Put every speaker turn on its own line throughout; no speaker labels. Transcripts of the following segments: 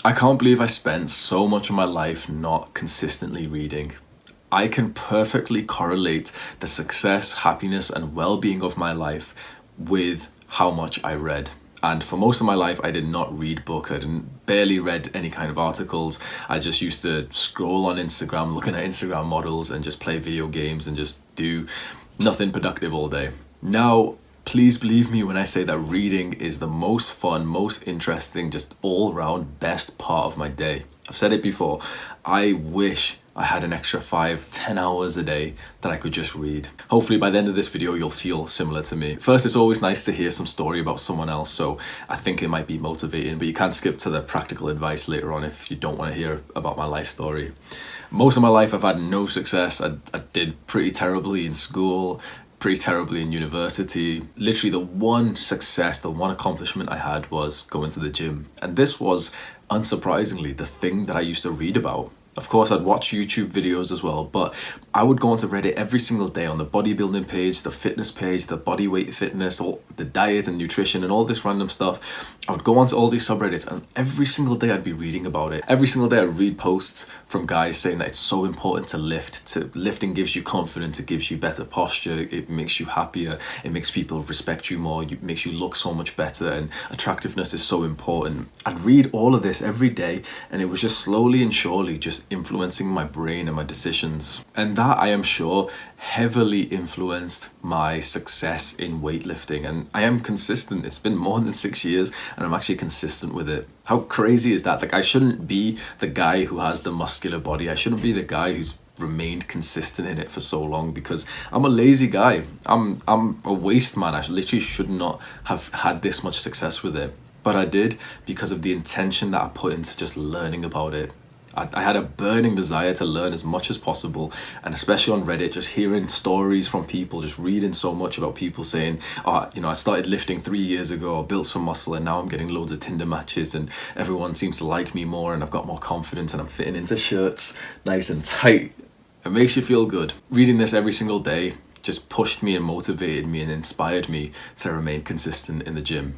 I can't believe I spent so much of my life not consistently reading. I can perfectly correlate the success, happiness, and well-being of my life with how much I read. And for most of my life, I did not read books. I didn't barely read any kind of articles. I just used to scroll on Instagram, looking at Instagram models and just play video games and just do nothing productive all day. Now, please believe me when I say that reading is the most fun, most interesting, just all-round best part of my day. I've said it before, I wish I had an extra 5-10 hours a day that I could just read. Hopefully by the end of this video you'll feel similar to me. First, it's always nice to hear some story about someone else, so I think it might be motivating, but you can skip to the practical advice later on if you don't want to hear about my life story. Most of my life I've had no success. I did pretty terribly in school, pretty terribly in university. Literally the one success, the one accomplishment I had was going to the gym. And this was, unsurprisingly, the thing that I used to read about. Of course, I'd watch YouTube videos as well, but I would go onto Reddit every single day on the bodybuilding page, the fitness page, the body weight fitness, all the diet and nutrition and all this random stuff. I would go onto all these subreddits and every single day I'd be reading about it. Every single day I'd read posts from guys saying that it's so important to lift. Lifting gives you confidence, it gives you better posture, it makes you happier, it makes people respect you more, it makes you look so much better, and attractiveness is so important. I'd read all of this every day and it was just slowly and surely just influencing my brain and my decisions. And that, I am sure, heavily influenced my success in weightlifting. And I am consistent. It's been more than 6 years and I'm actually consistent with it. How crazy is that? Like, I shouldn't be the guy who has the muscular body. I shouldn't be the guy who's remained consistent in it for so long, because I'm a lazy guy. I'm a waste man. I literally should not have had this much success with it. But I did, because of the intention that I put into just learning about it. I had a burning desire to learn as much as possible, and especially on Reddit, just hearing stories from people, just reading so much about people saying, oh, I started lifting 3 years ago, I built some muscle, and now I'm getting loads of Tinder matches and everyone seems to like me more and I've got more confidence and I'm fitting into shirts nice and tight. It makes you feel good. Reading this every single day just pushed me and motivated me and inspired me to remain consistent in the gym.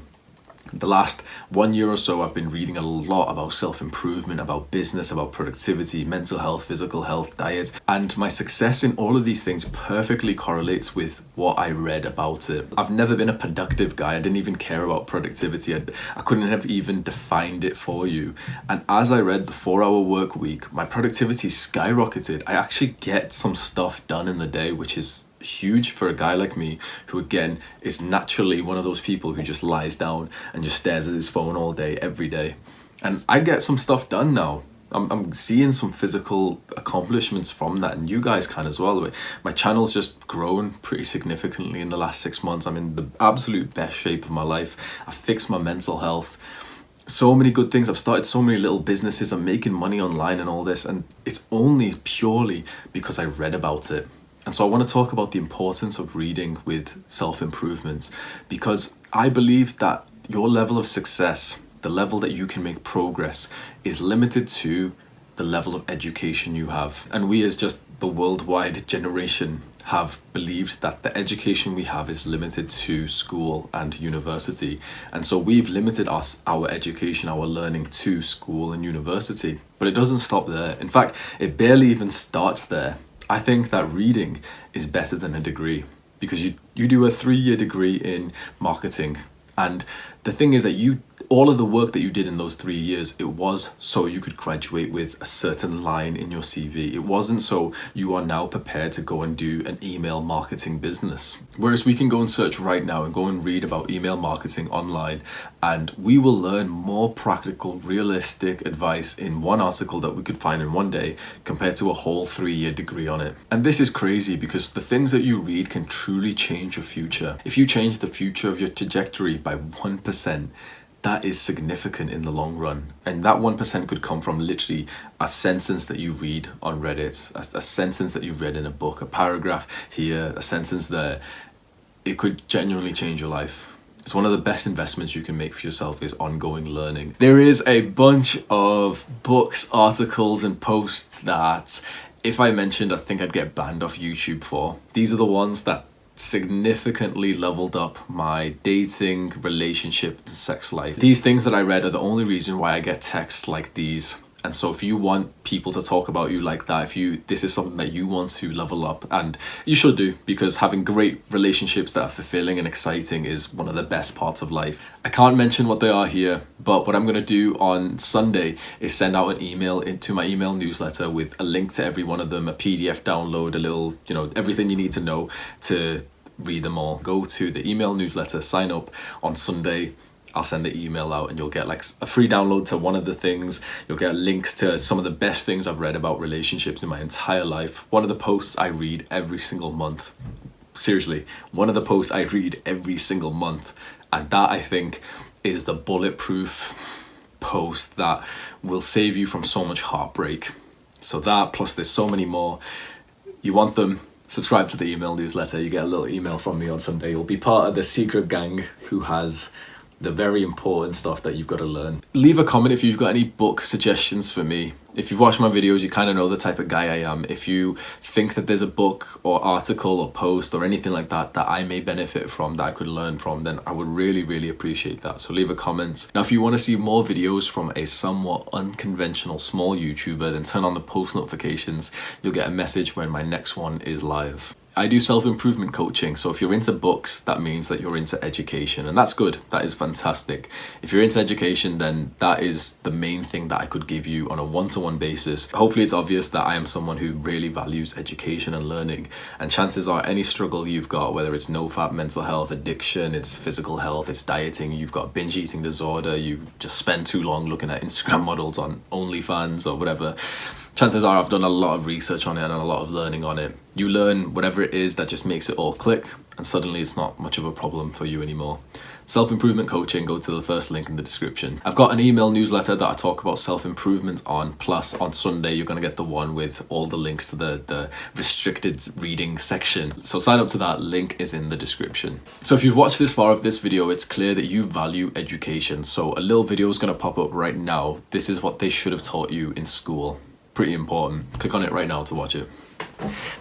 The last 1 year or so, I've been reading a lot about self-improvement, about business, about productivity, mental health, physical health, diet, and my success in all of these things perfectly correlates with what I read about it. I've never been a productive guy. I didn't even care about productivity. I couldn't have even defined it for you. And as I read the 4-hour work week, my productivity skyrocketed. I actually get some stuff done in the day, which is huge for a guy like me, who again is naturally one of those people who just lies down and just stares at his phone all day, every day. And I get some stuff done now. I'm seeing some physical accomplishments from that, and you guys can as well. My channel's just grown pretty significantly in the last 6 months. I'm in the absolute best shape of my life. I fixed my mental health. So many good things. I've started so many little businesses. I'm making money online and all this, and it's only purely because I read about it. And so I want to talk about the importance of reading with self-improvement, because I believe that your level of success, the level that you can make progress, is limited to the level of education you have. And we, as just the worldwide generation, have believed that the education we have is limited to school and university. And so we've limited our education, our learning to school and university. But it doesn't stop there. In fact, it barely even starts there. I think that reading is better than a degree, because you do a 3-year degree in marketing, and the thing is that all of the work that you did in those 3 years, it was so you could graduate with a certain line in your CV. It wasn't so you are now prepared to go and do an email marketing business. Whereas we can go and search right now and go and read about email marketing online, and we will learn more practical, realistic advice in one article that we could find in one day compared to a whole 3-year degree on it. And this is crazy, because the things that you read can truly change your future. If you change the future of your trajectory by 1%, that is significant in the long run. And that 1% could come from literally a sentence that you read on Reddit, a sentence that you read in a book, a paragraph here, a sentence there. It could genuinely change your life. It's one of the best investments you can make for yourself, is ongoing learning. There is a bunch of books, articles, and posts that if I mentioned, I think I'd get banned off YouTube for. These are the ones that significantly leveled up my dating, relationship, and sex life. These things that I read are the only reason why I get texts like these. And so if you want people to talk about you like that, this is something that you want to level up, and you should do, because having great relationships that are fulfilling and exciting is one of the best parts of life. I can't mention what they are here, but what I'm going to do on Sunday is send out an email into my email newsletter with a link to every one of them, a PDF download, a little, everything you need to know to read them all. Go to the email newsletter, sign up on Sunday. I'll send the email out and you'll get like a free download to one of the things. You'll get links to some of the best things I've read about relationships in my entire life. One of the posts I read every single month. Seriously, one of the posts I read every single month. And that, I think, is the bulletproof post that will save you from so much heartbreak. So that, plus there's so many more. You want them? Subscribe to the email newsletter. You get a little email from me on Sunday. You'll be part of the secret gang who has the very important stuff that you've got to learn. Leave a comment if you've got any book suggestions for me. If you've watched my videos, you kind of know the type of guy I am. If you think that there's a book or article or post or anything like that that I may benefit from, that I could learn from, then I would really, really appreciate that. So leave a comment. Now, if you want to see more videos from a somewhat unconventional small YouTuber, then turn on the post notifications. You'll get a message when my next one is live. I do self-improvement coaching, so if you're into books, that means that you're into education, and that's good. That is fantastic. If you're into education, then that is the main thing that I could give you on a one-to-one basis. Hopefully it's obvious that I am someone who really values education and learning, and chances are any struggle you've got, whether it's no-fap, mental health, addiction, it's physical health, it's dieting, you've got binge eating disorder, you just spend too long looking at Instagram models on OnlyFans or whatever, chances are I've done a lot of research on it and a lot of learning on it. You learn whatever it is that just makes it all click, and suddenly it's not much of a problem for you anymore. Self-improvement coaching, go to the first link in the description. I've got an email newsletter that I talk about self-improvement on, plus on Sunday you're going to get the one with all the links to the restricted reading section. So sign up to that, link is in the description. So if you've watched this far of this video, it's clear that you value education. So a little video is going to pop up right now. This is what they should have taught you in school. Pretty important. Click on it right now to watch it.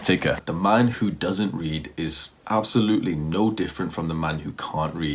Take care. The man who doesn't read is absolutely no different from the man who can't read.